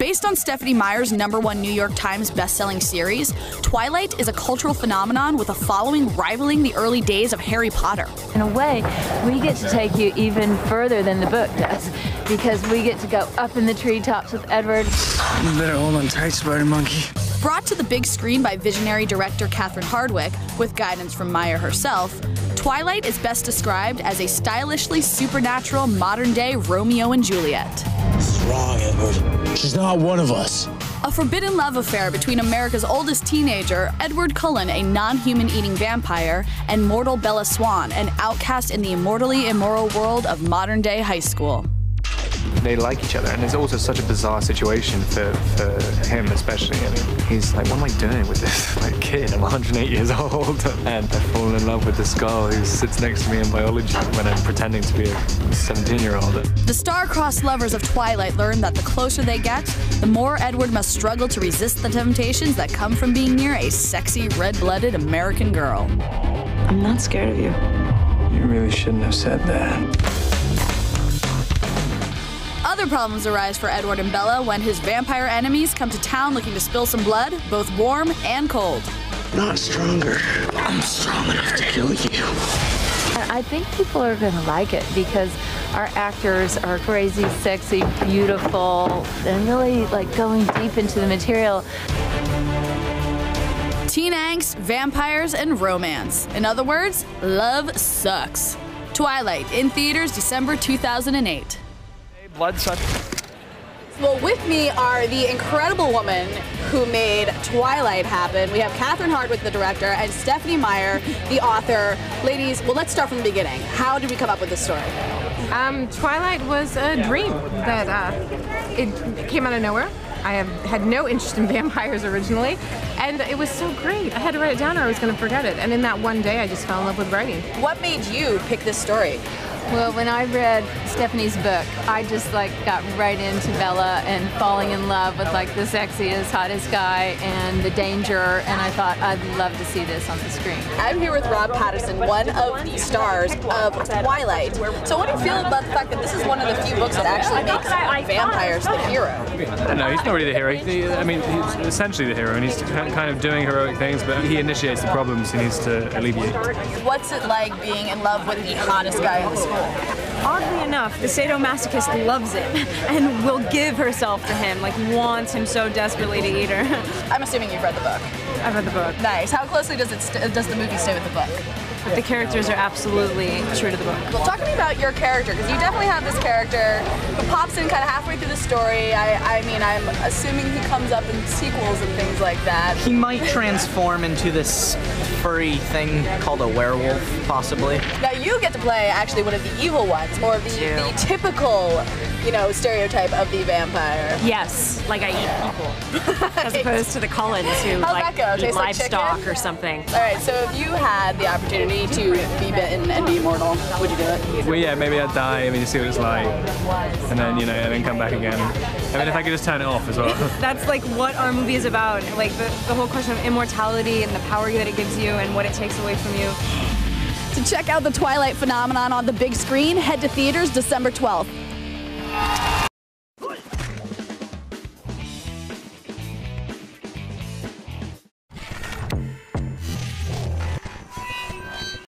Based on Stephenie Meyer's #1 New York Times bestselling series, Twilight is a cultural phenomenon with a following rivaling the early days of Harry Potter. In a way, we get to take you even further than the book does, because we get to go up in the treetops with Edward. You better hold on tight, Spider Monkey. Brought to the big screen by visionary director Catherine Hardwicke, with guidance from Meyer herself, Twilight is best described as a stylishly supernatural modern-day Romeo and Juliet. What's wrong, Edward? She's not one of us. A forbidden love affair between America's oldest teenager, Edward Cullen, a non-human eating vampire, and mortal Bella Swan, an outcast in the immortally immoral world of modern-day high school. They like each other, and it's also such a bizarre situation for him especially. I mean, he's like, what am I doing with this like kid? I'm 108 years old, and I've fallen in love with this girl who sits next to me in biology when I'm pretending to be a 17-year-old. The star-crossed lovers of Twilight learn that the closer they get, the more Edward must struggle to resist the temptations that come from being near a sexy, red-blooded American girl. I'm not scared of you. You really shouldn't have said that. Other problems arise for Edward and Bella when his vampire enemies come to town looking to spill some blood, both warm and cold. Not stronger. I'm strong enough to kill you. I think people are going to like it because our actors are crazy, sexy, beautiful, and really like going deep into the material. Teen angst, vampires, and romance. In other words, love sucks. Twilight, in theaters December 2008. Bloodsuck. Well, with me are the incredible woman who made Twilight happen. We have Catherine Hardwicke, the director, and Stephenie Meyer, the author. Ladies, well, let's start from the beginning. How did we come up with this story? Twilight was a dream that it came out of nowhere. I had no interest in vampires originally, and it was so great. I had to write it down or I was going to forget it. And in that one day, I just fell in love with writing. What made you pick this story? Well, when I read Stephenie's book, I just like got right into Bella and falling in love with like the sexiest, hottest guy and the danger, and I thought I'd love to see this on the screen. I'm here with Rob Pattinson, one of the stars of Twilight. So what do you feel about the fact that this is one of the few books that actually makes vampires the hero? No, he's not really the hero. I mean, he's essentially the hero, and he's kind of doing heroic things, but he initiates the problems he needs to alleviate. What's it like being in love with the hottest guy in the school? Oddly enough, the sadomasochist loves it and will give herself to him, like wants him so desperately to eat her. I'm assuming you've read the book. I've read the book. Nice. How closely does the movie stay with the book? The characters are absolutely true to the book. Well, talk to me about your character, because you definitely have this character who pops in kind of halfway through the story. I mean, I'm assuming he comes up in sequels and things like that. He might transform into this furry thing called a werewolf, possibly. Now you get to play actually one of the evil ones, or the typical, you know, stereotype of the vampire. Yes, like I eat people, as opposed to the Cullens who like eat livestock or something. All right, so if you had the opportunity to be bitten and be immortal, would you do it? Well, yeah, maybe I'd die. I mean, you see what it's like, and then and then come back again. I mean, if I could just turn it off as well. That's like what our movie is about, like the whole question of immortality and the power that it gives you and what it takes away from you. To check out the Twilight phenomenon on the big screen, head to theaters December 12th.